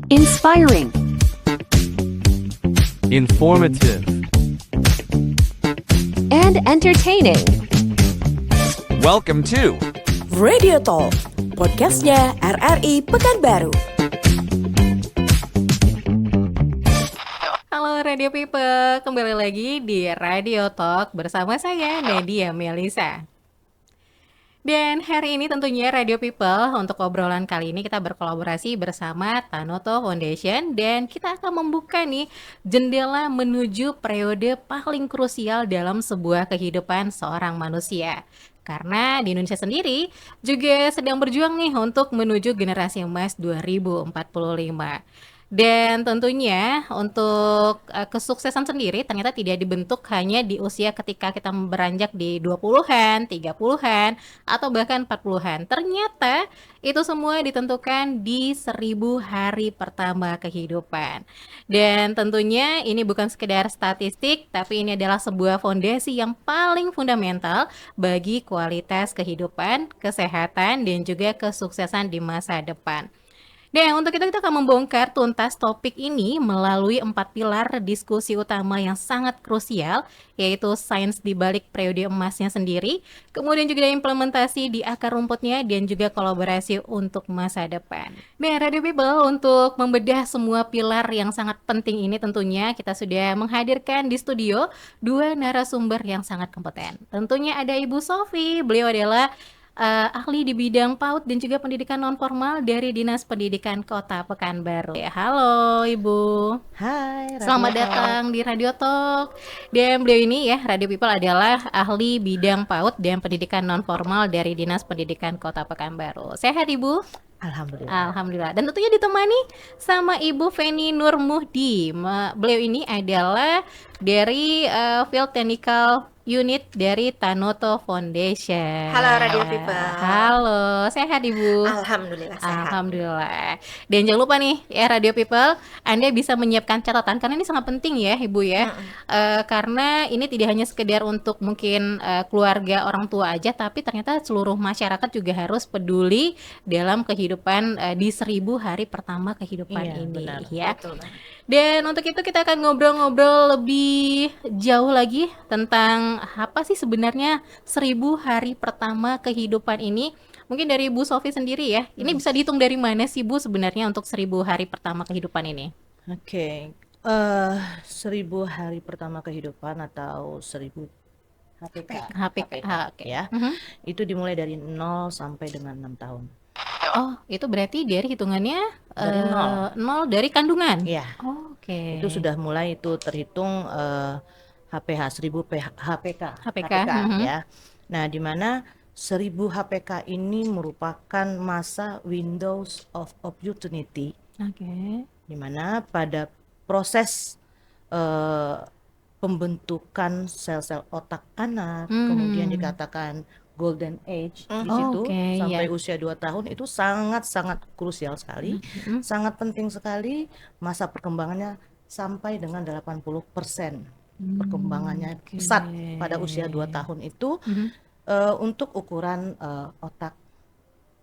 Inspiring. Informative. And entertaining. Welcome to Radio Talk, podcastnya RRI Pekanbaru. Halo Radio People, kembali lagi di Radio Talk bersama saya Nadia Melisa. Dan hari ini tentunya Radio People untuk obrolan kali ini kita berkolaborasi bersama Tanoto Foundation dan kita akan membuka nih jendela menuju periode paling krusial dalam sebuah kehidupan seorang manusia. Karena di Indonesia sendiri juga sedang berjuang nih untuk menuju generasi emas 2045. Dan tentunya untuk kesuksesan sendiri ternyata tidak dibentuk hanya di usia ketika kita beranjak di 20-an, 30-an, atau bahkan 40-an. Ternyata itu semua ditentukan di 1000 hari pertama kehidupan. Dan tentunya ini bukan sekedar statistik, tapi ini adalah sebuah fondasi yang paling fundamental bagi kualitas kehidupan, kesehatan, dan juga kesuksesan di masa depan. Dan untuk itu kita akan membongkar tuntas topik ini melalui 4 pilar diskusi utama yang sangat krusial, yaitu sains di balik periode emasnya sendiri, kemudian juga implementasi di akar rumputnya, dan juga kolaborasi untuk masa depan. Nah, Radio People, untuk membedah semua pilar yang sangat penting ini tentunya kita sudah menghadirkan di studio 2 narasumber yang sangat kompeten. Tentunya ada Ibu Sofi, beliau adalah ahli di bidang PAUD dan juga pendidikan non-formal dari Dinas Pendidikan Kota Pekanbaru. Halo Ibu. Hai, Selamat datang di Radio Talk. Dan beliau ini ya, Radio People adalah ahli bidang PAUD dan pendidikan non-formal dari Dinas Pendidikan Kota Pekanbaru. Sehat Ibu? Alhamdulillah. Alhamdulillah. Dan tentunya ditemani sama Ibu Feni Nur Muhdi. Beliau ini adalah dari Field Technical Unit dari Tanoto Foundation. Halo Radio People. Halo, sehat Ibu? Alhamdulillah sehat. Alhamdulillah. Dan jangan lupa nih ya Radio People, Anda bisa menyiapkan catatan karena ini sangat penting ya Ibu ya. Karena ini tidak hanya sekedar untuk mungkin keluarga orang tua aja, tapi ternyata seluruh masyarakat juga harus peduli dalam kehidupan di 1000 hari pertama kehidupan ini benar. ya. Betul. Dan untuk itu kita akan ngobrol-ngobrol lebih jauh lagi tentang apa sih sebenarnya 1000 hari pertama kehidupan ini. Mungkin dari Bu Sofi sendiri ya, ini bisa dihitung dari mana sih Bu sebenarnya untuk 1000 hari pertama kehidupan ini? Oke, 1000 hari pertama kehidupan atau 1000 HPK, HPK, oke. ya, itu dimulai dari 0 sampai dengan 6 tahun. Oh, itu berarti dari hitungannya Dari nol. dari kandungan? Ya, Oke. itu sudah mulai itu terhitung HPH 1000 HPK, HPK, ya. Nah, di mana 1000 HPK ini merupakan masa windows of opportunity, Oke. di mana pada proses pembentukan sel-sel otak anak, kemudian dikatakan golden age di situ Oke, sampai ya. usia 2 tahun itu sangat-sangat krusial sekali, sangat penting sekali masa perkembangannya sampai dengan 80% perkembangannya pesat pada usia 2 tahun itu untuk ukuran otak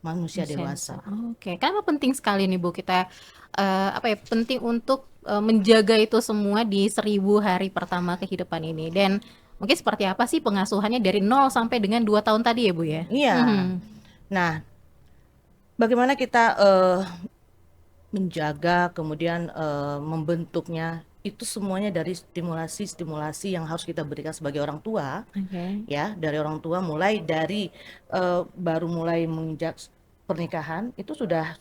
manusia dewasa. Oke, kenapa penting sekali nih Bu kita penting untuk menjaga itu semua di 1000 hari pertama kehidupan ini dan mungkin seperti apa sih pengasuhannya dari 0 sampai dengan 2 tahun tadi ya Bu ya? Iya. Nah, bagaimana kita menjaga kemudian membentuknya itu semuanya dari stimulasi-stimulasi yang harus kita berikan sebagai orang tua. Oke. Ya, dari orang tua mulai dari baru mulai menginjak pernikahan itu sudah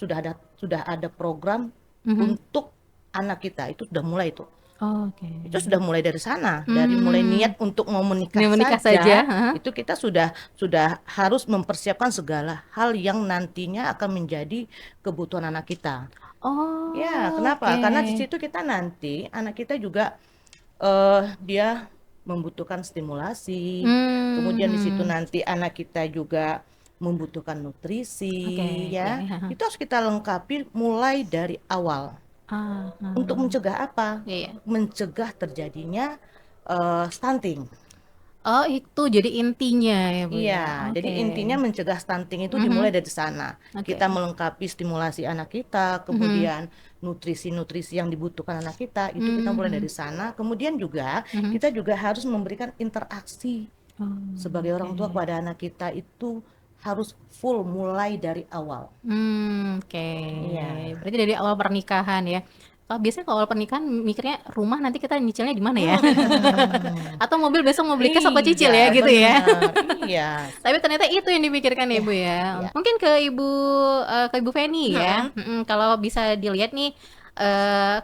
ada program untuk anak kita, itu sudah mulai itu. Oke. Itu sudah mulai dari sana, dari mulai niat untuk mau menikah, Mau menikah saja, saja, itu kita sudah harus mempersiapkan segala hal yang nantinya akan menjadi kebutuhan anak kita. Oh. Ya, kenapa? Oke. Karena di situ kita nanti anak kita juga dia membutuhkan stimulasi. Kemudian di situ nanti anak kita juga membutuhkan nutrisi, Oke, ya. oke. Itu harus kita lengkapi mulai dari awal. Untuk mencegah apa? Iya. Mencegah terjadinya stunting. Oh, itu jadi intinya ya, Bu, Iya, ya? jadi Oke. intinya mencegah stunting itu Mhm. dimulai dari sana. Oke. Kita melengkapi stimulasi anak kita, kemudian nutrisi-nutrisi yang dibutuhkan anak kita, itu kita mulai dari sana. Kemudian juga kita juga harus memberikan interaksi Oh, sebagai orang tua kepada anak kita itu harus full mulai dari awal. Oke. Iya. Berarti dari awal pernikahan ya. Kalau biasanya kalau awal pernikahan mikirnya rumah nanti kita nyicilnya di mana ya? Atau mobil besok mau beli cash apa cicil ya gitu ya? benar. Iya. Tapi ternyata itu yang dipikirkan ya, Ibu ya. Iya. Mungkin ke Ibu Feni ya. Kalau bisa dilihat nih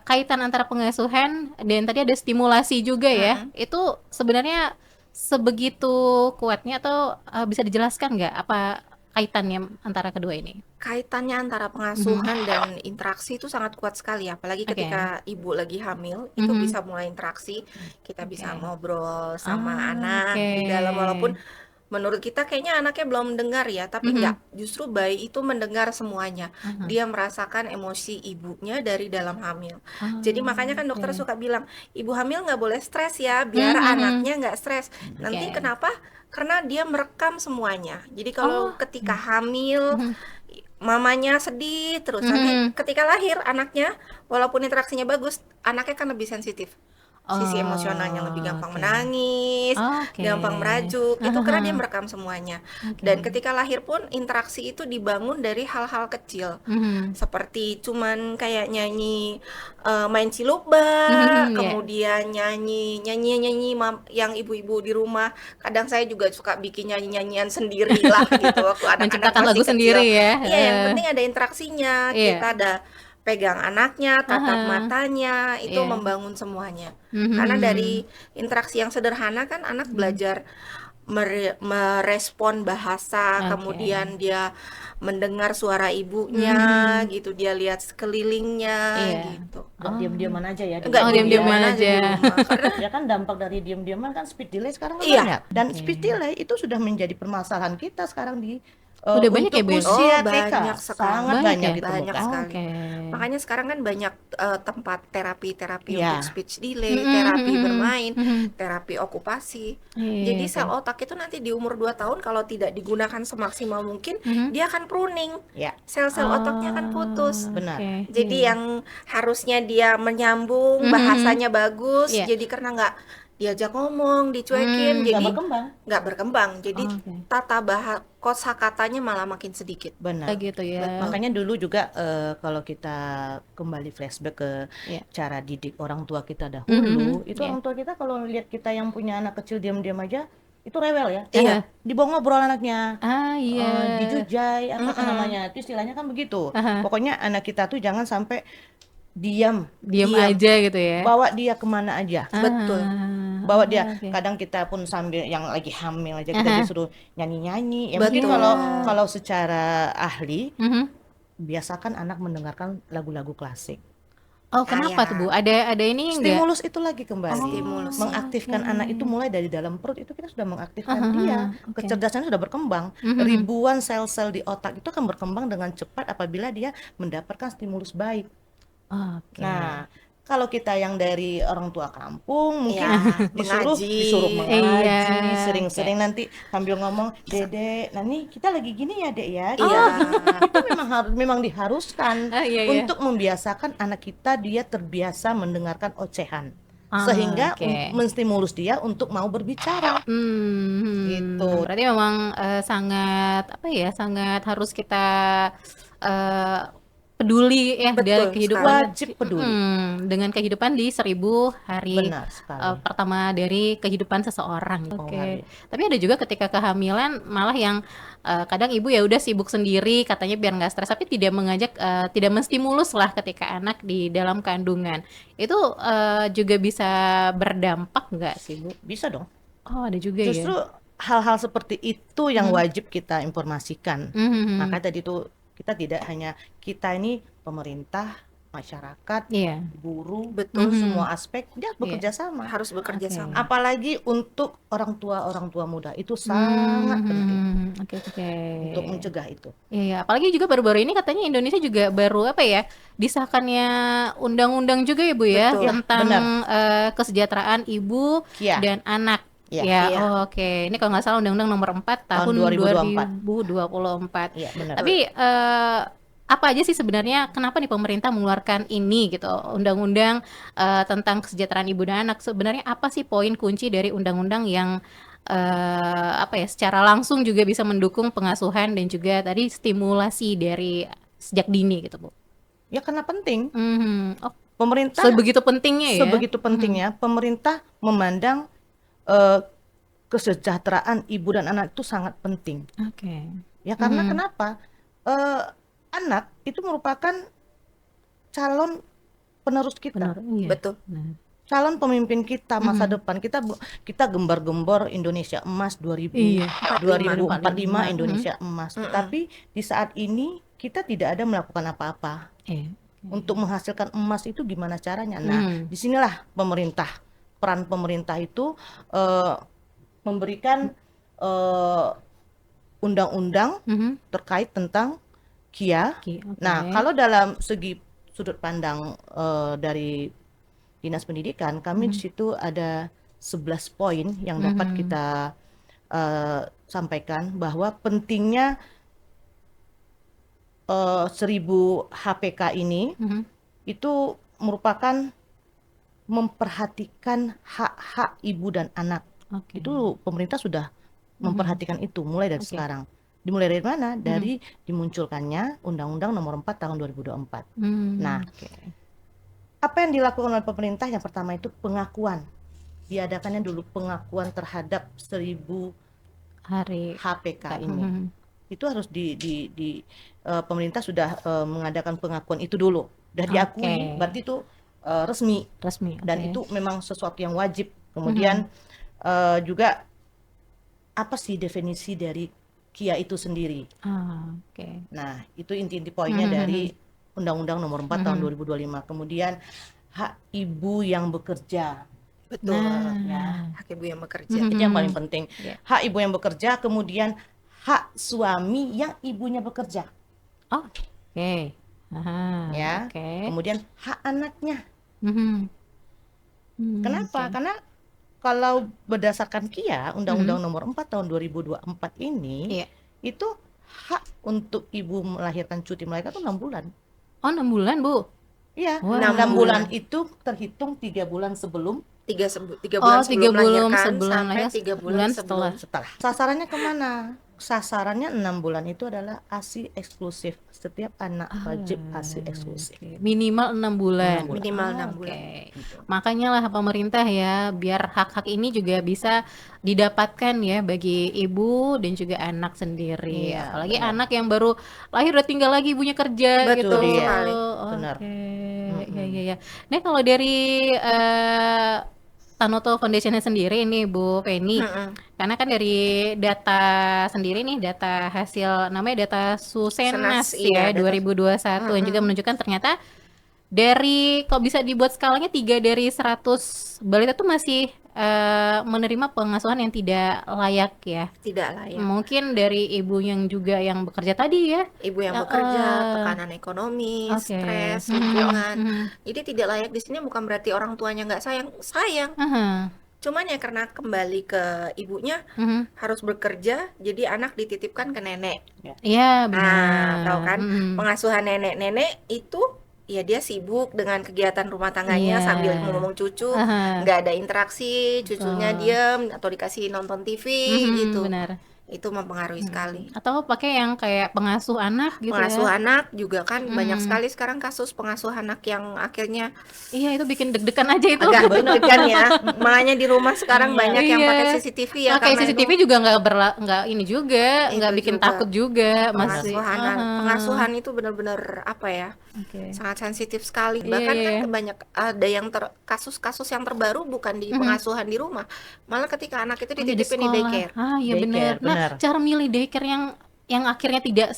kaitan antara pengasuhan dan tadi ada stimulasi juga ya. Itu sebenarnya sebegitu kuatnya atau bisa dijelaskan nggak apa kaitannya antara kedua ini? Kaitannya antara pengasuhan dan interaksi itu sangat kuat sekali, apalagi Oke. ketika ibu lagi hamil, itu bisa mulai interaksi, kita bisa ngobrol sama anak di dalam, walaupun menurut kita kayaknya anaknya belum mendengar ya, tapi enggak, justru bayi itu mendengar semuanya. Dia merasakan emosi ibunya dari dalam hamil. Jadi makanya kan dokter suka bilang, ibu hamil nggak boleh stres ya, biar anaknya nggak stres. Nanti Oke. kenapa? Karena dia merekam semuanya. Jadi kalau ketika hamil, mamanya sedih terus, nanti ketika lahir anaknya, walaupun interaksinya bagus, anaknya kan lebih sensitif. Sisi emosionalnya lebih gampang menangis, Oke. gampang merajuk, itu karena dia merekam semuanya. Dan ketika lahir pun interaksi itu dibangun dari hal-hal kecil, seperti cuman kayak nyanyi, main cilukba, Iya. kemudian nyanyi yang ibu-ibu di rumah. Kadang saya juga suka bikin nyanyian sendiri lah gitu waktu anak-anak Menciptakan masih lagu kecil. sendiri ya. Iya, yang penting ada interaksinya. Iya. Kita ada pegang anaknya, tatap matanya, itu Iya. membangun semuanya. Karena dari interaksi yang sederhana kan anak belajar merespon bahasa, kemudian dia mendengar suara ibunya gitu, dia lihat sekelilingnya Iya. gitu. Nggak diam-diaman aja ya. Enggak diam-diaman aja. di rumah. Karena Ya kan dampak dari diam-diaman kan speed delay sekarang kan Iya. banyak. Dan speed delay itu sudah menjadi permasalahan kita sekarang di Udah banyak ya, untuk Bu? usia Oh, TK. banyak sekali. Sangat Banyak banyak ya? ditemukan. Banyak sekali. Oke. Makanya sekarang kan banyak tempat terapi-terapi Iya. untuk speech delay, terapi bermain, terapi okupasi. Iya, Jadi iya. sel otak itu nanti di umur 2 tahun kalau tidak digunakan semaksimal mungkin, dia akan pruning. Ya, Sel-sel otaknya akan putus. benar. Oke. Jadi yang harusnya dia menyambung, bahasanya bagus, Iya. jadi karena nggak diajak ngomong, dicuekin, Nggak jadi berkembang. nggak berkembang. Jadi Oke. tata bahasa kosakatanya malah makin sedikit. Benar. Gitu ya. Makanya dulu juga kalau kita kembali flashback ke Iya. cara didik orang tua kita dahulu, itu Iya. orang tua kita kalau lihat kita yang punya anak kecil diam-diam aja, itu rewel ya. Iya. Dibawa ngobrol anaknya. Iya. Dijujai apa kan namanya, itu istilahnya kan begitu. Pokoknya anak kita tuh jangan sampai diam Aja gitu ya. bawa dia kemana aja. Betul. Bawa dia, oke. kadang kita pun sambil yang lagi hamil aja kita disuruh nyanyi-nyanyi. Ya mungkin Betul. kalau secara ahli Mhm. biasakan anak mendengarkan lagu-lagu klasik. Oh, kenapa tuh, Bu? Ada ini enggak? Stimulus itu lagi kembali. Stimulus. Mengaktifkan anak itu mulai dari dalam perut itu kita sudah mengaktifkan dia. oke. Kecerdasannya sudah berkembang. Ribuan sel-sel di otak itu akan berkembang dengan cepat apabila dia mendapatkan stimulus baik. Oke. Nah, kalau kita yang dari orang tua kampung mungkin Ya, disuruh mengaji. mengaji, Iya, sering-sering nanti sambil ngomong, "Dede, nah nih kita lagi gini ya, Dek ya." Iya. Itu memang diharuskan Iya, iya. untuk membiasakan anak kita dia terbiasa mendengarkan ocehan. Ah, Sehingga oke. menstimulus dia untuk mau berbicara. Gitu. Berarti memang sangat apa ya? Sangat harus kita peduli ya Betul dari kehidupan Wajib peduli. dengan kehidupan di 1000 hari Benar sekali. pertama dari kehidupan seseorang. Oke. hari. Tapi ada juga ketika kehamilan malah yang kadang ibu ya udah sibuk sendiri katanya biar nggak stres, tapi tidak mengajak tidak menstimulus lah ketika anak di dalam kandungan. Itu juga bisa berdampak nggak sih, Bu? Bisa dong. Oh, ada juga Justru ya. hal-hal seperti itu yang wajib kita informasikan. Mhm. Maka tadi tuh kita tidak hanya kita ini pemerintah, masyarakat, Iya. buruh, Betul. semua aspek dia harus bekerja sama. Harus bekerja Oke. sama. Apalagi untuk orang tua muda itu sangat penting Oke. untuk mencegah itu. Iya, apalagi juga baru-baru ini katanya Indonesia juga baru apa ya, disahkannya undang-undang juga ya, Bu ya, Betul. tentang Benar. kesejahteraan ibu Iya. dan anak. Ya, Ya, Iya. oke. Ini kalau nggak salah Undang-Undang Nomor 4 tahun tahun 2024. 2024. Iya, benar. Tapi apa aja sih sebenarnya kenapa nih pemerintah mengeluarkan ini gitu, undang-undang tentang kesejahteraan ibu dan anak? Sebenarnya apa sih poin kunci dari undang-undang yang apa ya, secara langsung juga bisa mendukung pengasuhan dan juga tadi stimulasi dari sejak dini gitu, Bu? Ya karena penting. Oh, Pemerintah sebegitu pentingnya ya? sebegitu pentingnya pemerintah memandang kesejahteraan ibu dan anak itu sangat penting. Oke. Ya karena kenapa? Anak itu merupakan calon penerus kita, Benar, iya. Betul. Benar. calon pemimpin kita masa depan. Kita gembar-gembor Indonesia Emas 2000, Iya. 2045 Indonesia Emas. Tapi di saat ini kita tidak ada melakukan apa-apa. Iya. Untuk menghasilkan emas itu gimana caranya? Nah, disinilah peran pemerintah itu memberikan undang-undang terkait tentang KIA. Oke. Nah, kalau dalam segi sudut pandang dari Dinas Pendidikan, kami di situ ada 11 poin yang dapat kita sampaikan bahwa pentingnya 1000 HPK ini itu merupakan memperhatikan hak-hak ibu dan anak. Oke. Itu pemerintah sudah memperhatikan itu mulai dari sekarang. Dimulai dari mana? Dari dimunculkannya Undang-Undang Nomor 4 tahun 2024. Nah, apa yang dilakukan oleh pemerintah? Yang pertama itu pengakuan. Diadakannya dulu pengakuan terhadap 1000 Hari HPK ini. Itu harus pemerintah sudah mengadakan pengakuan itu dulu. Sudah diakui, berarti itu resmi. Dan itu memang sesuatu yang wajib. Kemudian juga apa sih definisi dari KIA itu sendiri? Nah, itu inti-inti poinnya dari Undang-Undang Nomor 4 tahun 2025. Kemudian hak ibu yang bekerja. Betul. Ya. Hak ibu yang bekerja. Itu yang paling penting. Hak ibu yang bekerja, kemudian hak suami yang ibunya bekerja. Oke. Ya. Kemudian hak anaknya. Kenapa? Karena kalau berdasarkan KIA, Undang-Undang Nomor 4 tahun 2024 ini, itu hak untuk ibu melahirkan, cuti melahirkan itu 6 bulan. Oh, 6 bulan, Bu? Iya, Wow. 6 bulan itu terhitung 3 bulan sebelum, 3 bulan sebelum melahirkan sampai 3 bulan setelah. setelah. Sasarannya kemana? Sasarannya 6 bulan itu adalah ASI eksklusif. Setiap anak wajib ASI eksklusif. Minimal 6 bulan. Minimal 6 Oke. bulan. Makanya lah pemerintah ya, biar hak-hak ini juga bisa didapatkan ya bagi ibu dan juga anak sendiri. Iya, Apalagi anak yang baru lahir udah tinggal lagi ibunya kerja gitu. Betul sekali. Benar. Iya. Nah, kalau dari Tanoto Foundation-nya sendiri nih Bu Penny, karena kan dari data sendiri nih, data hasil namanya data Susenas Senas, iya, ya data 2021 yang juga menunjukkan ternyata dari kalau bisa dibuat skalanya 3 dari 100 balita tuh masih menerima pengasuhan yang tidak layak ya. Tidak layak. Mungkin dari ibu yang juga yang bekerja tadi ya. Ibu yang bekerja, tekanan ekonomi, stres, lingkungan. Jadi tidak layak di sini bukan berarti orang tuanya nggak sayang. Cuman ya karena kembali ke ibunya harus bekerja, jadi anak dititipkan ke nenek. Iya, Nah, benar. tahu kan pengasuhan nenek-nenek itu ya dia sibuk dengan kegiatan rumah tangganya sambil ngomong cucu, nggak ada interaksi, cucunya diam atau dikasih nonton TV gitu. Benar. Itu mempengaruhi sekali. Atau pakai yang kayak pengasuh anak gitu Pengasuh ya. anak juga kan banyak sekali sekarang kasus pengasuh anak yang akhirnya Iya, itu bikin deg-degan aja itu. agak deg-degan ya. Makanya di rumah sekarang banyak yang Iya. pakai CCTV ya Pakai karena CCTV itu juga nggak ini juga, nggak Itu bikin juga. takut juga, masih. pengasuhan itu benar-benar apa ya? Oke. Sangat sensitif sekali. Iya, Bahkan kan iya. banyak ada yang kasus-kasus yang terbaru bukan di pengasuhan di rumah, malah ketika anak itu Oh, di dititipin di sekolah. daycare. Iya Daycare, benar. Nah, benar. cara milih daycare yang akhirnya tidak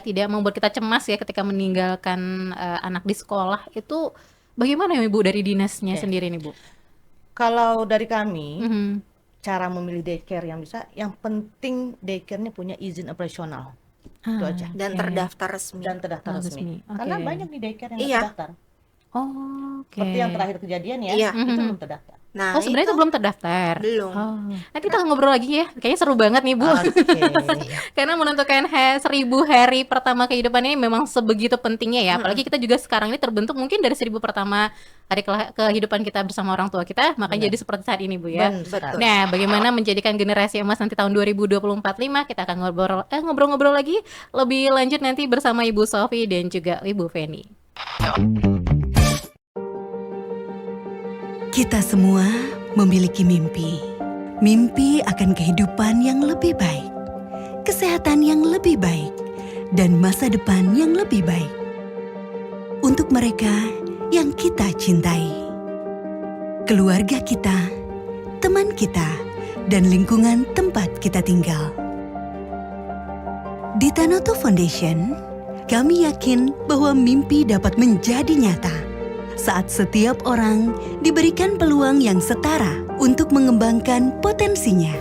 tidak membuat kita cemas ya ketika meninggalkan anak di sekolah itu bagaimana ya Ibu dari dinasnya sendiri nih Bu? Kalau dari kami, Mhm. cara memilih daycare yang bisa, yang penting daycare-nya punya izin operasional. Itu aja. Dan terdaftar resmi. Dan terdaftar resmi. resmi. Karena Oke. banyak di daycare yang Iya. terdaftar. Oh, oke. Seperti yang terakhir kejadian ya, Iya. itu belum terdaftar. Nah, Oh, sebenarnya itu itu belum terdaftar. belum. Oh, nanti kita ngobrol lagi ya. Kayaknya seru banget nih, Bu. Oke. Karena menentukan 1000 hari pertama kehidupan ini memang sebegitu pentingnya ya. Apalagi kita juga sekarang ini terbentuk mungkin dari 1000 pertama hari kehidupan kita bersama orang tua kita, makanya jadi seperti saat ini, Bu ya. Benar sekali. Nah, bagaimana menjadikan generasi emas nanti tahun 2024-5, kita akan ngobrol-ngobrol lagi lebih lanjut nanti bersama Ibu Sofi dan juga Ibu Feni. Kita semua memiliki mimpi. Mimpi akan kehidupan yang lebih baik, kesehatan yang lebih baik, dan masa depan yang lebih baik. Untuk mereka yang kita cintai. Keluarga kita, teman kita, dan lingkungan tempat kita tinggal. Di Tanoto Foundation, kami yakin bahwa mimpi dapat menjadi nyata saat setiap orang diberikan peluang yang setara untuk mengembangkan potensinya.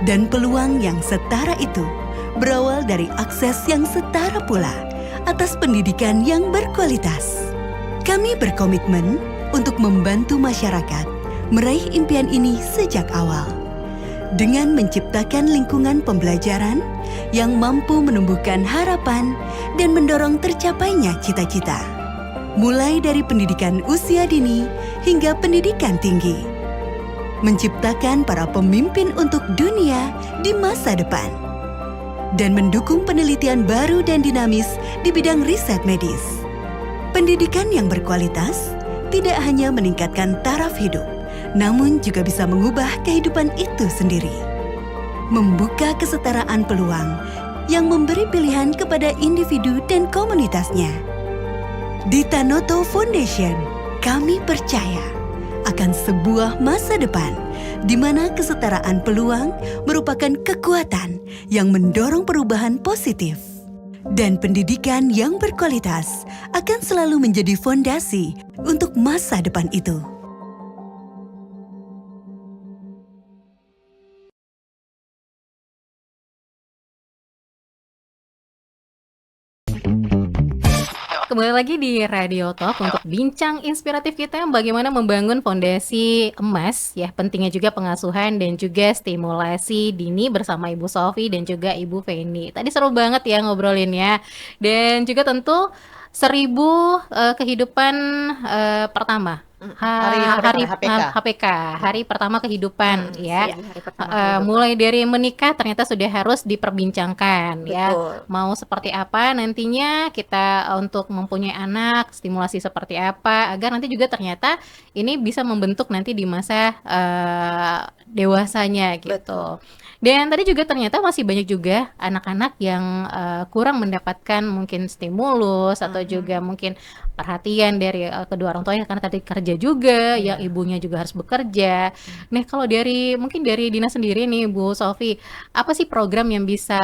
Dan peluang yang setara itu berawal dari akses yang setara pula atas pendidikan yang berkualitas. Kami berkomitmen untuk membantu masyarakat meraih impian ini sejak awal dengan menciptakan lingkungan pembelajaran yang mampu menumbuhkan harapan dan mendorong tercapainya cita-cita. Mulai dari pendidikan usia dini hingga pendidikan tinggi. Menciptakan para pemimpin untuk dunia di masa depan. Dan mendukung penelitian baru dan dinamis di bidang riset medis. Pendidikan yang berkualitas tidak hanya meningkatkan taraf hidup, namun juga bisa mengubah kehidupan itu sendiri. Membuka kesetaraan peluang yang memberi pilihan kepada individu dan komunitasnya. Di Tanoto Foundation, kami percaya akan sebuah masa depan di mana kesetaraan peluang merupakan kekuatan yang mendorong perubahan positif. Dan pendidikan yang berkualitas akan selalu menjadi fondasi untuk masa depan itu. Kembali lagi di Radio Talk untuk bincang inspiratif kita bagaimana membangun fondasi emas ya, pentingnya juga pengasuhan dan juga stimulasi dini bersama Ibu Sofi dan juga Ibu Feni. Tadi seru banget ya ngobrolinnya, dan juga tentu 1000 kehidupan pertama. Hari HPK, hari pertama kehidupan ya. Hari pertama kehidupan. Mulai dari menikah ternyata sudah harus diperbincangkan ya. Betul. Mau seperti apa nantinya kita untuk mempunyai anak, stimulasi seperti apa agar nanti juga ternyata ini bisa membentuk nanti di masa dewasanya gitu. Betul. Dan tadi juga ternyata masih banyak juga anak-anak yang kurang mendapatkan mungkin stimulus atau juga mungkin perhatian dari kedua orang tuanya karena tadi kerja juga, yang ibunya juga harus bekerja. Nah, kalau mungkin dari Dina sendiri nih Bu Sofi, apa sih program yang bisa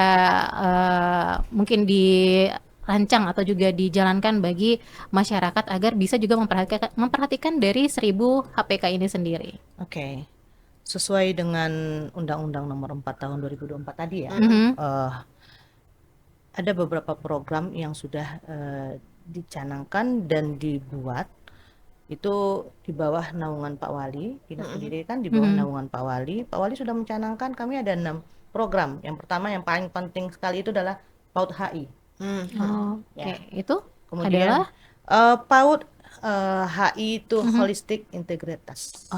mungkin dirancang atau juga dijalankan bagi masyarakat agar bisa juga memperhatikan dari 1000 HPK ini sendiri? Oke. Sesuai dengan Undang-Undang Nomor 4 Tahun 2024 tadi ya, ada beberapa program yang sudah dicanangkan dan dibuat itu di bawah naungan Pak Wali. Dinas Pendidikan di bawah naungan Pak Wali. Pak Wali sudah mencanangkan, kami ada 6 program. Yang pertama yang paling penting sekali itu adalah PAUD HI. Itu Kemudian adalah PAUD HI itu Holistic Integritas.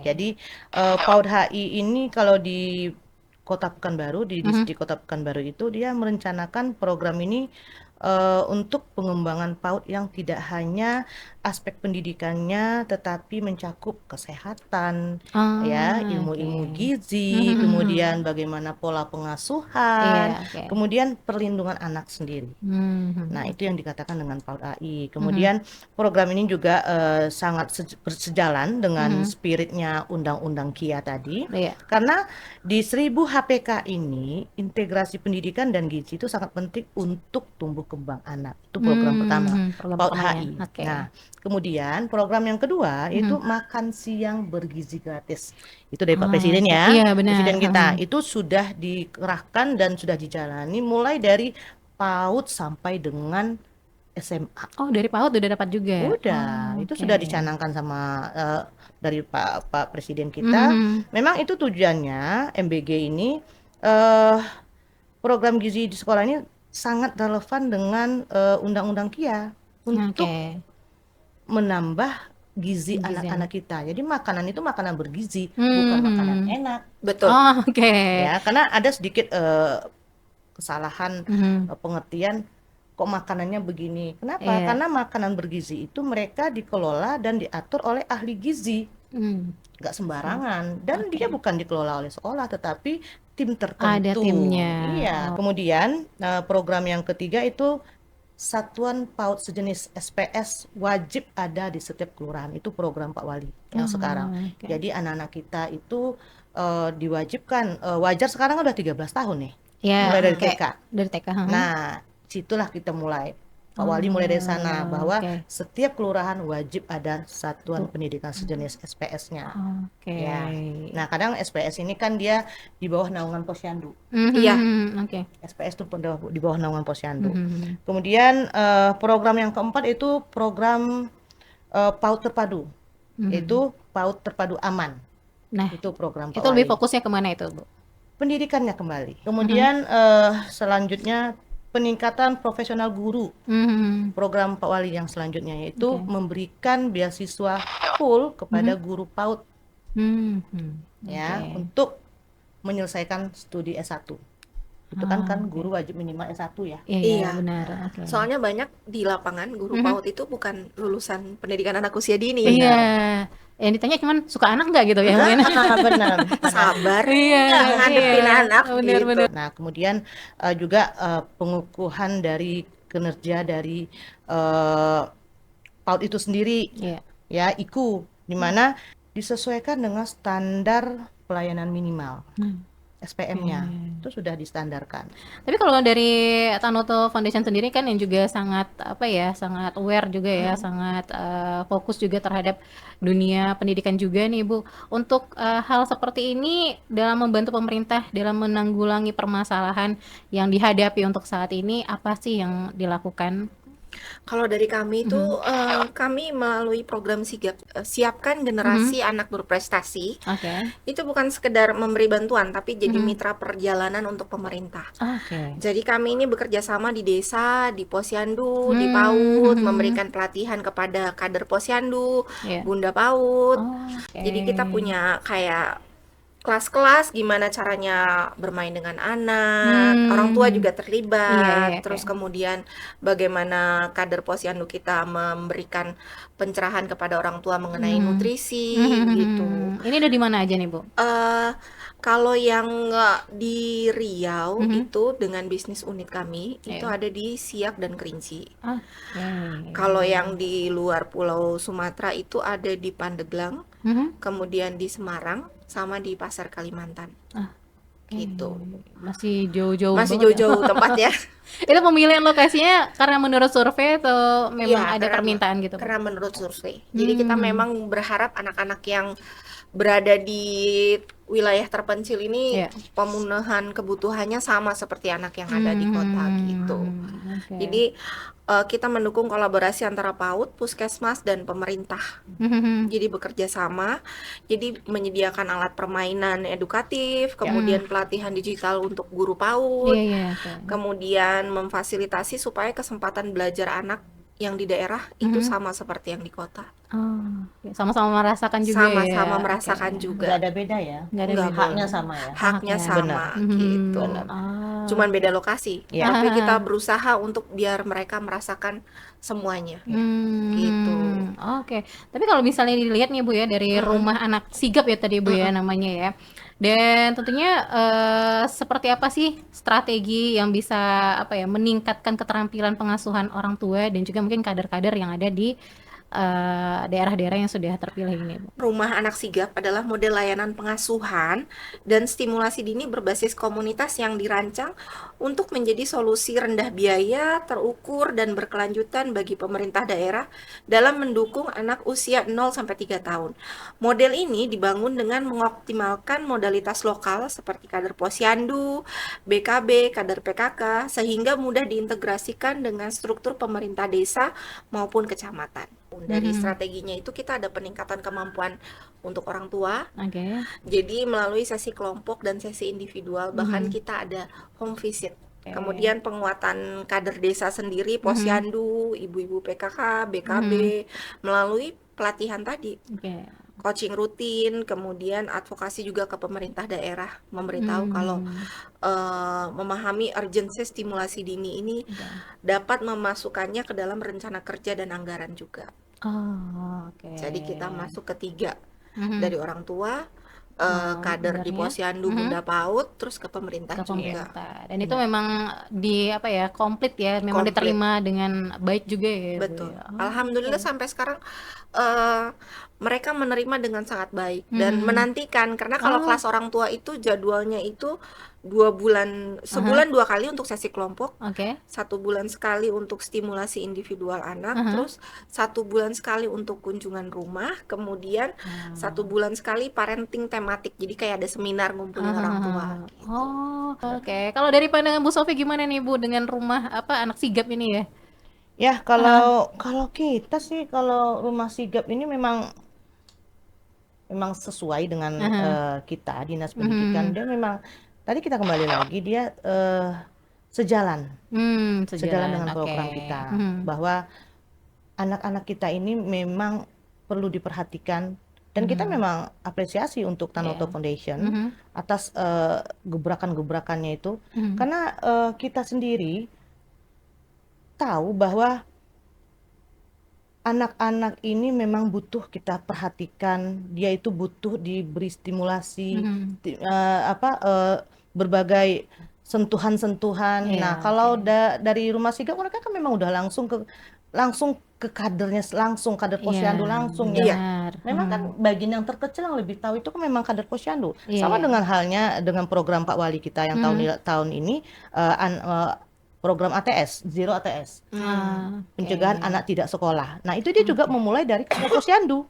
Jadi PAUD HI ini kalau di Kota Pekanbaru, di distrik Kota Pekanbaru itu dia merencanakan program ini untuk pengembangan PAUD yang tidak hanya aspek pendidikannya tetapi mencakup kesehatan, ya, ilmu-ilmu gizi, kemudian bagaimana pola pengasuhan, kemudian perlindungan anak sendiri. Nah, itu yang dikatakan dengan PAUD AI. Kemudian program ini juga sangat bersejalan dengan spiritnya Undang-Undang KIA tadi. Karena di 1000 HPK ini integrasi pendidikan dan gizi itu sangat penting untuk tumbuh kembang anak. Itu program pertama, PAUD HI. Nah, kemudian program yang kedua itu makan siang bergizi gratis. Itu dari Pak Presiden ya. Iya, benar. Presiden kita itu sudah dikerahkan dan sudah dijalani mulai dari PAUD sampai dengan SMA. Oh, dari PAUD udah dapat juga. Udah, itu oke. sudah dicanangkan sama dari Pak Presiden kita. Memang itu tujuannya MBG ini program gizi di sekolah ini sangat relevan dengan Undang-Undang KIA untuk menambah gizi anak-anak kita. Jadi makanan itu makanan bergizi, bukan makanan enak. Betul. Oh, oke. Ya, karena ada sedikit kesalahan pengertian kok makanannya begini. Kenapa? Iya. Karena makanan bergizi itu mereka dikelola dan diatur oleh ahli gizi. Nggak sembarangan. Dan dia bukan dikelola oleh sekolah, tetapi tim tertentu. Ada timnya. Iya. Kemudian program yang ketiga itu Satuan PAUD sejenis SPS wajib ada di setiap kelurahan. Itu program Pak Wali yang sekarang. oke. Jadi anak-anak kita itu diwajibkan, wajar sekarang udah 13 tahun nih. Ya, Mulai dari oke. TK. Dari TK. Nah, situlah kita mulai. Pak Wali mulai dari sana bahwa oke. setiap kelurahan wajib ada satuan pendidikan sejenis SPS-nya. Oke. Ya. Nah, kadang SPS ini kan dia di bawah naungan Posyandu. Iya. Oke. SPS itu di bawah naungan Posyandu. Kemudian program yang keempat itu program PAUD terpadu. Itu PAUD terpadu aman. Nah, Itu program Pak itu lebih Wali. fokusnya kemana itu, Bu? Pendidikannya kembali. Kemudian selanjutnya peningkatan profesional guru. Program Pak Wali yang selanjutnya yaitu memberikan beasiswa full kepada guru PAUD ya untuk menyelesaikan studi S1. Itu kan guru wajib minimal S1 ya. Iya. Benar. Oke. Soalnya banyak di lapangan guru PAUD itu bukan lulusan pendidikan anak usia dini. Iya. Yang ditanya cuman suka anak nggak gitu ya? Mungkin. Benar. Sabar, Iya, ngadepin iya. anak Benar, gitu. benar. Nah, kemudian juga pengukuhan dari kinerja dari PAUD itu sendiri, Iya. ya IKU, di mana disesuaikan dengan standar pelayanan minimal. SPM-nya itu sudah distandarkan. Tapi kalau dari Tanoto Foundation sendiri kan yang juga sangat sangat aware juga ya, sangat fokus juga terhadap dunia pendidikan juga nih Bu. Untuk hal seperti ini dalam membantu pemerintah dalam menanggulangi permasalahan yang dihadapi untuk saat ini, apa sih yang dilakukan? Kalau dari kami itu kami melalui program siapkan generasi anak berprestasi. Oke. Itu bukan sekedar memberi bantuan tapi jadi mitra perjalanan untuk pemerintah. Oke. Jadi kami ini bekerja sama di desa, di Posyandu, di PAUD, memberikan pelatihan kepada kader Posyandu, Iya. Bunda PAUD. Oke. Jadi kita punya kayak kelas-kelas gimana caranya bermain dengan anak, orang tua juga terlibat, Iya, terus kemudian bagaimana kader Posyandu kita memberikan pencerahan kepada orang tua mengenai nutrisi gitu. Ini ada di mana aja nih Bu? Kalau yang di Riau itu dengan bisnis unit kami itu ada di Siak dan Kerinci. Oke. Kalau yang di luar Pulau Sumatera itu ada di Pandeglang, kemudian di Semarang, sama di Pasar Kalimantan. Gitu. Masih jauh-jauh Masih banget ya. jauh-jauh tempatnya. Itu pemilihan lokasinya karena menurut survei atau memang Iya, ada permintaan gitu? Karena menurut survei. Jadi kita memang berharap anak-anak yang berada di wilayah terpencil ini pemenuhan kebutuhannya sama seperti anak yang ada di kota gitu. Oke. Jadi kita mendukung kolaborasi antara PAUD, Puskesmas dan pemerintah. Jadi bekerja sama, jadi menyediakan alat permainan edukatif, kemudian pelatihan digital untuk guru PAUD, Iya, oke. kemudian memfasilitasi supaya kesempatan belajar anak yang di daerah itu sama seperti yang di kota. Oh, oke. Sama-sama merasakan juga ya. Sama-sama merasakan Nggak juga. ada beda ya. Nggak ada Nggak beda. Haknya sama ya. Haknya Haknya. sama gitu. Oh. Cuman beda lokasi. Iya. Tapi kita berusaha untuk biar mereka merasakan semuanya. Gitu. Oke. Tapi kalau misalnya dilihat nih Bu ya dari rumah anak sigap ya tadi Bu ya namanya ya. Dan tentunya seperti apa sih strategi yang bisa meningkatkan keterampilan pengasuhan orang tua dan juga mungkin kader-kader yang ada di daerah-daerah yang sudah terpilih ini, Bu? Rumah Anak Sigap adalah model layanan pengasuhan dan stimulasi dini berbasis komunitas yang dirancang untuk menjadi solusi rendah biaya, terukur, dan berkelanjutan bagi pemerintah daerah dalam mendukung anak usia 0-3 tahun. Model ini dibangun dengan mengoptimalkan modalitas lokal seperti kader posyandu, BKB, kader PKK, sehingga mudah diintegrasikan dengan struktur pemerintah desa maupun kecamatan. Dari strateginya itu kita ada peningkatan kemampuan untuk orang tua. Oke. Jadi melalui sesi kelompok dan sesi individual, bahkan kita ada home visit. Kemudian penguatan kader desa sendiri, posyandu, ibu-ibu PKK, BKB, melalui pelatihan tadi. Coaching rutin, kemudian advokasi juga ke pemerintah daerah, memberitahu kalau memahami urgensi stimulasi dini ini dapat memasukkannya ke dalam rencana kerja dan anggaran juga. Jadi kita masuk ke 3 dari orang tua, kader di posyandu, bunda PAUD, terus ke pemerintah juga. Dan itu memang komplit ya, memang Komplit. diterima dengan baik juga ya, Bu, Betul. ya? Alhamdulillah sampai sekarang mereka menerima dengan sangat baik dan menantikan, karena kalau kelas orang tua itu jadwalnya itu 2 bulan, sebulan 2 kali untuk sesi kelompok, 1 bulan sekali untuk stimulasi individual anak, terus 1 bulan sekali untuk kunjungan rumah, kemudian 1 bulan sekali parenting tematik, jadi kayak ada seminar ngumpulin orang tua. Kalau dari pandangan Bu Sofi gimana nih, Bu, dengan rumah Anak Sigap ini ya? Ya, kalau kita sih, kalau rumah sigap ini memang sesuai dengan kita dinas pendidikan. Dia memang tadi kita kembali lagi, dia sejalan dengan program kita, bahwa anak-anak kita ini memang perlu diperhatikan, dan kita memang apresiasi untuk Tanoto Foundation atas gebrakan-gebrakannya itu, karena kita sendiri tahu bahwa anak-anak ini memang butuh kita perhatikan, dia itu butuh diberi stimulasi, berbagai sentuhan-sentuhan. Nah, kalau dari rumah sigap mereka kan memang udah langsung ke kadernya, langsung kader posyandu langsung ya. Memang kan bagian yang terkecil yang lebih tahu itu kan memang kader posyandu. Sama dengan halnya dengan program Pak Wali kita yang tahun ini, program ATS, Zero ATS, pencegahan anak tidak sekolah. Nah, itu dia juga memulai dari kader posyandu.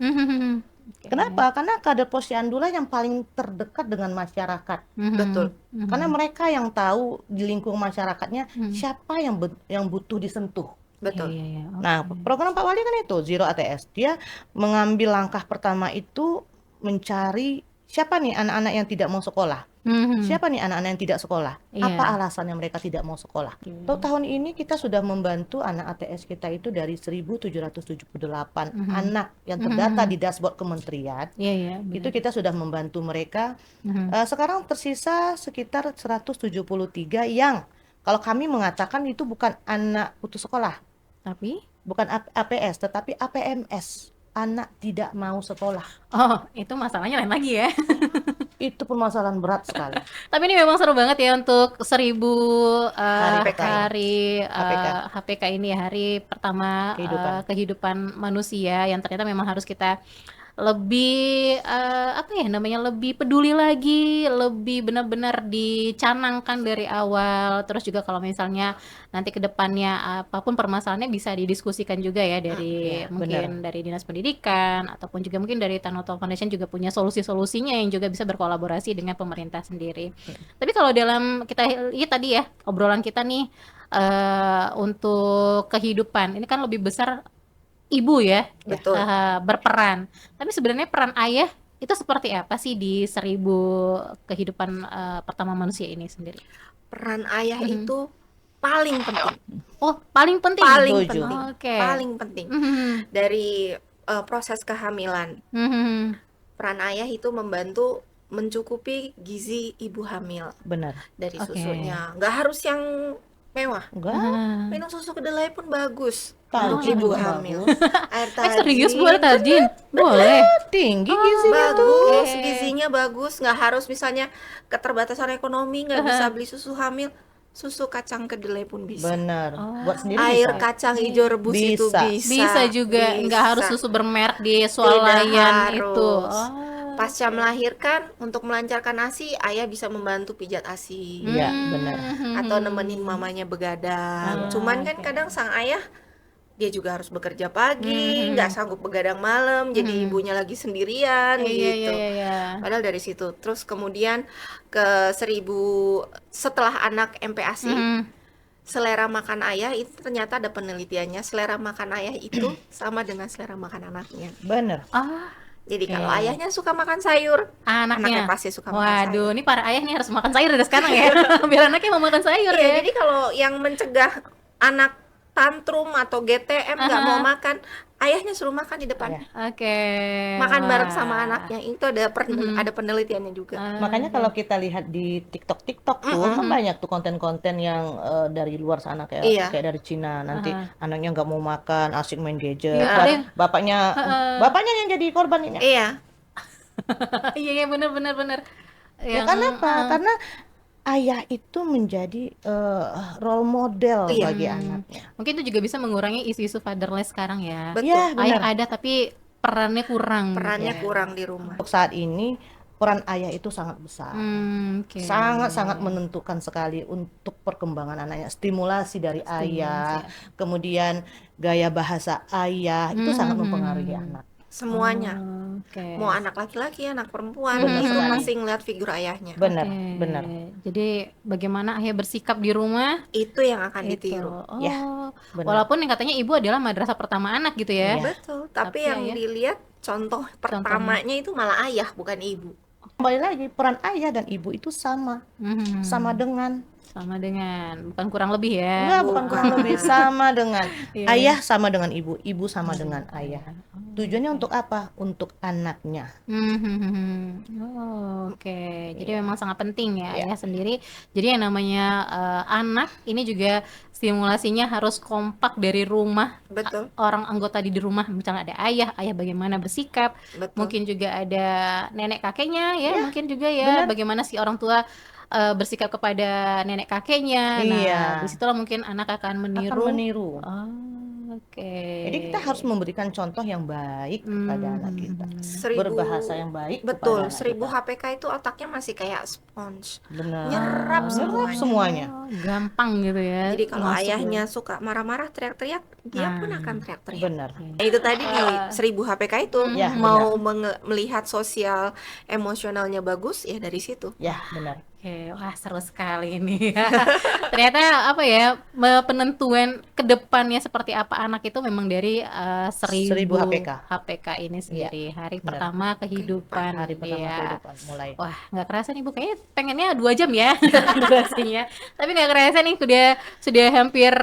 Kenapa? Karena kader posyandu lah yang paling terdekat dengan masyarakat. Betul. Karena mereka yang tahu di lingkungan masyarakatnya siapa yang butuh disentuh. Betul. Nah, program Pak Wali kan itu Zero ATS. Dia mengambil langkah pertama itu mencari siapa nih anak-anak yang tidak mau sekolah. Siapa nih anak-anak yang tidak sekolah? Apa alasannya mereka tidak mau sekolah? Tahun ini kita sudah membantu anak ATS kita itu dari 1.778 anak yang terdata di dashboard kementerian. Itu kita sudah membantu mereka. Sekarang tersisa sekitar 173 yang kalau kami mengatakan itu bukan anak putus sekolah, tapi bukan APS, tetapi APMS, anak tidak mau sekolah. Itu masalahnya lain lagi ya. Itu permasalahan berat sekali. Tapi ini memang seru banget ya untuk 1000 hari HPK ini ya, hari pertama kehidupan manusia, yang ternyata memang harus kita lebih lebih peduli lagi, lebih benar-benar dicanangkan dari awal. Terus juga kalau misalnya nanti ke depannya apapun permasalahannya bisa didiskusikan juga ya dari mungkin dari Dinas Pendidikan, ataupun juga mungkin dari Tanoto Foundation juga punya solusi-solusinya yang juga bisa berkolaborasi dengan pemerintah sendiri. Tapi kalau dalam kita tadi ya obrolan kita nih untuk kehidupan ini kan lebih besar ibu ya, Betul. Berperan. Tapi sebenarnya peran ayah itu seperti apa sih di 1000 kehidupan pertama manusia ini sendiri? Peran ayah itu paling penting. Paling penting. Paling penting. Paling penting. Dari proses kehamilan. Peran ayah itu membantu mencukupi gizi ibu hamil. Benar. Dari susunya. Nggak harus yang mewah. Minum susu kedelai pun bagus. Tajin ibu juga hamil. bagus. Air tajin. Serius Bu, air tajin? Boleh. Tinggi gizinya Bagus, gizinya bagus. Nggak harus misalnya keterbatasan ekonomi, nggak bisa beli susu hamil. susu kacang kedelai pun bisa. Bener. Buat sendiri Air bisa. kacang hijau rebus itu Bisa. Bisa juga, nggak harus Bisa. susu bermerek di Tidak swalayan itu. harus. Pasca melahirkan, untuk melancarkan ASI, ayah bisa membantu pijat ASI Iya, benar. atau nemenin mamanya begadang. Cuman kan kadang sang ayah dia juga harus bekerja pagi, nggak sanggup begadang malam, jadi ibunya lagi sendirian gitu. Iya. Padahal dari situ, terus kemudian ke 1000 setelah anak MPASI, selera makan ayah itu ternyata ada penelitiannya, selera makan ayah itu sama dengan selera makan anaknya. Bener. Jadi kalau ayahnya suka makan sayur, anaknya pasti suka makan sayur. Waduh, ini para ayah nih harus makan sayur dari sekarang ya. Biar anaknya mau makan sayur Iya, ya. jadi kalau yang mencegah anak tantrum atau GTM nggak mau makan, ayahnya suruh makan di depan. Oke. Makan bareng Wah. sama anaknya. Itu ada penelitiannya juga. Makanya kalau kita lihat di TikTok tuh kan banyak tuh konten-konten yang dari luar sana kayak Iya. kayak dari Cina. Nanti anaknya nggak mau makan, asik main gadget. Iya, Ba- ada yang- bapaknya yang jadi korbannya. Iya. Iya bener. Ya, karena apa? Karena ayah itu menjadi role model Iya. bagi anaknya. Mungkin itu juga bisa mengurangi isu-isu fatherless sekarang ya. Betul. Iya, Ayah benar. ada tapi perannya kurang. Perannya gitu ya. kurang di rumah. Untuk saat ini peran ayah itu sangat besar. Oke. Sangat-sangat menentukan sekali untuk perkembangan anaknya. Stimulasi dari ayah, kemudian gaya bahasa ayah itu sangat mempengaruhi anak. Semuanya. Oke. Mau anak laki-laki, anak perempuan, Benar itu sekali. pasti ngeliat figur ayahnya. Benar, Oke. benar. Jadi bagaimana ayah bersikap di rumah Itu yang akan itu. ditiru. Oh. Ya, benar. Walaupun yang katanya ibu adalah madrasah pertama anak gitu ya. Iya. Betul. Tapi Tapi yang ayah- dilihat contoh pertamanya itu malah ayah, bukan ibu. Kembali lagi peran ayah dan ibu itu sama, Mhm. sama dengan Sama dengan, bukan kurang lebih ya. enggak, bukan kurang lebih sama dengan Iya. ayah sama dengan ibu sama dengan ayah. Tujuannya untuk apa? Untuk anaknya. Oh, oke. Jadi memang sangat penting ya Iya. ayah sendiri. Jadi yang namanya anak ini juga stimulasinya harus kompak dari rumah. Betul. Orang anggota di rumah, misalnya ada ayah bagaimana bersikap, Betul. mungkin juga ada nenek kakeknya ya, mungkin juga ya benar. bagaimana si orang tua bersikap kepada nenek kakeknya. Nah, Iya. disitulah mungkin anak akan meniru. Akan meniru. Oh, oke. Jadi kita harus memberikan contoh yang baik kepada anak kita. 1000 Berbahasa yang baik Betul, kepada anak 1000 kita. HPK itu otaknya masih kayak sponge. Benar. Nyerap semuanya. Oh, gampang gitu ya. Jadi kalau masuk ayahnya suka marah-marah, teriak-teriak, dia pun akan teriak-teriak. Benar. Nah, itu tadi di 1000 HPK itu Ya, mau melihat sosial emosionalnya bagus ya dari situ. Ya, benar. Oke, wah seru sekali ini. Ternyata apa ya, penentuan ke depannya seperti apa anak itu memang dari 1000 1000 HPK ini sendiri. Hari benar. pertama kehidupan. Hari pertama ya. kehidupan mulai. Wah, nggak kerasa nih Bu, kayaknya pengennya 2 jam ya durasinya. Tapi nggak kerasa nih sudah hampir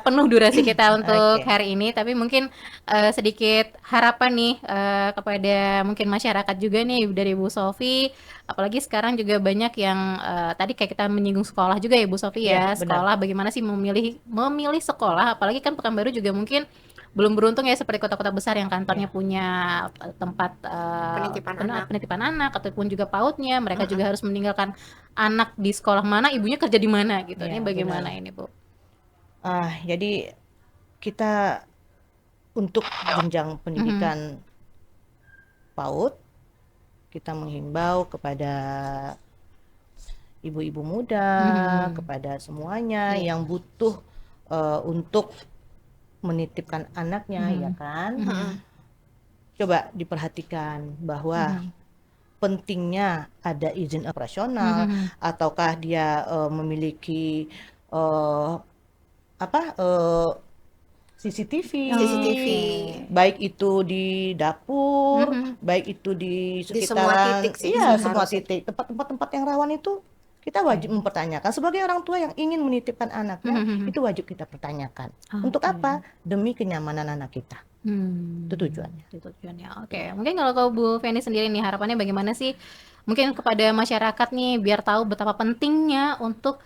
penuh durasi kita untuk Oke. hari ini. Tapi mungkin sedikit harapan nih kepada mungkin masyarakat juga nih dari Bu Sofi. Apalagi sekarang juga banyak yang tadi kayak kita menyinggung sekolah juga ya Bu Sofi ya. Iya, benar. Sekolah bagaimana sih memilih sekolah, apalagi kan Pekanbaru juga mungkin belum beruntung ya seperti kota-kota besar yang kantornya punya tempat penitipan anak ataupun juga PAUD-nya. Mereka juga harus meninggalkan anak di sekolah mana, ibunya kerja di mana gitu. Iya, Ini bagaimana benar. ini Bu? Jadi kita untuk jenjang pendidikan PAUD, kita menghimbau kepada ibu-ibu muda, kepada semuanya yang butuh untuk menitipkan anaknya, ya kan? Coba diperhatikan bahwa pentingnya ada izin operasional, ataukah dia memiliki CCTV, baik itu di dapur, baik itu di semua sekitaran, titik sih, iya harus semua titik, tempat-tempat yang rawan itu kita wajib mempertanyakan. Sebagai orang tua yang ingin menitipkan anaknya, itu wajib kita pertanyakan. Untuk apa? Demi kenyamanan anak kita. Itu tujuannya. Itu tujuannya. Oke, mungkin kalau Bu Feni sendiri nih harapannya bagaimana sih? Mungkin kepada masyarakat nih biar tahu betapa pentingnya untuk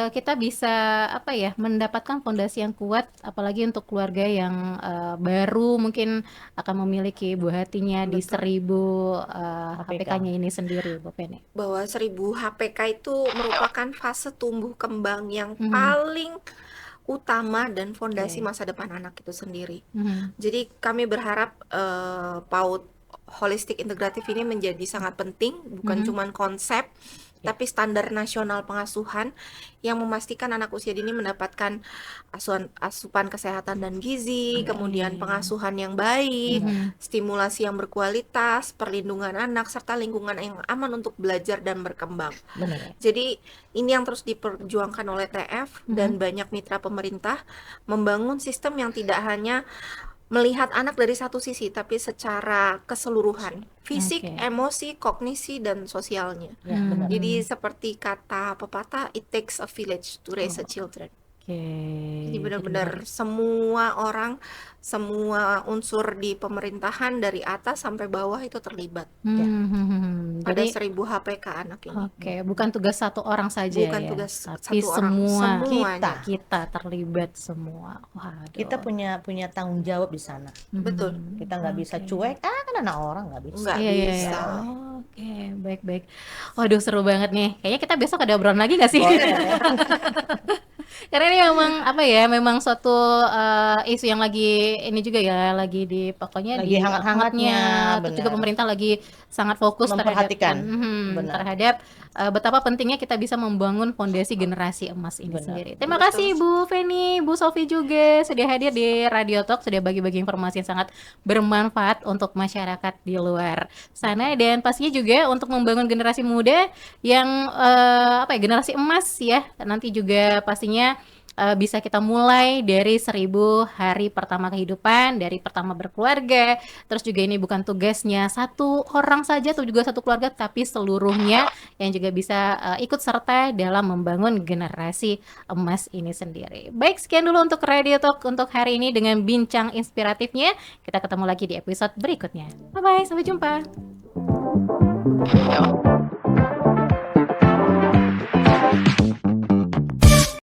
kita bisa mendapatkan fondasi yang kuat, apalagi untuk keluarga yang baru mungkin akan memiliki buah hatinya di 1000 HPK-nya ini sendiri, Bu Feni. Bahwa 1000 HPK itu merupakan fase tumbuh kembang yang paling utama dan fondasi masa depan anak itu sendiri. Jadi kami berharap PAUD holistik integratif ini menjadi sangat penting, bukan cuman konsep, tapi standar nasional pengasuhan yang memastikan anak usia dini mendapatkan asupan kesehatan dan gizi, kemudian pengasuhan yang baik, stimulasi yang berkualitas, perlindungan anak, serta lingkungan yang aman untuk belajar dan berkembang. Benar. Jadi ini yang terus diperjuangkan oleh TF dan banyak mitra pemerintah, membangun sistem yang tidak hanya melihat anak dari satu sisi, tapi secara keseluruhan, fisik, emosi, kognisi, dan sosialnya. Jadi seperti kata pepatah, it takes a village to raise a children. Jadi benar-benar semua orang, semua unsur di pemerintahan dari atas sampai bawah itu terlibat. Ada 1000 HPK anak ini. Bukan tugas satu orang saja, bukan ya, tugas tapi satu orang, semuanya. kita terlibat semua. Waduh. Kita punya tanggung jawab di sana. Betul. Kita nggak bisa cuek, kan anak orang nggak bisa. Nggak bisa. Oke, baik-baik. Waduh, seru banget nih. Kayaknya kita besok ada obrolan lagi nggak sih? Karena ini memang suatu isu yang lagi ini juga ya, lagi di pokoknya Lagi di hangat-hangatnya, terus juga benar. pemerintah lagi sangat fokus Memperhatikan. terhadap betapa pentingnya kita bisa membangun fondasi generasi emas ini sendiri. Terima kasih Bu Feni, Bu Sofi juga sudah hadir di Radio Talk, sudah bagi-bagi informasi yang sangat bermanfaat untuk masyarakat di luar sana, dan pastinya juga untuk membangun generasi muda yang generasi emas ya. Nanti juga pastinya bisa kita mulai dari 1000 hari pertama kehidupan, dari pertama berkeluarga. Terus juga ini bukan tugasnya satu orang saja atau juga satu keluarga, tapi seluruhnya yang juga bisa ikut serta dalam membangun generasi emas ini sendiri. Baik, sekian dulu untuk Radio Talk untuk hari ini dengan bincang inspiratifnya. Kita ketemu lagi di episode berikutnya. Bye-bye, sampai jumpa.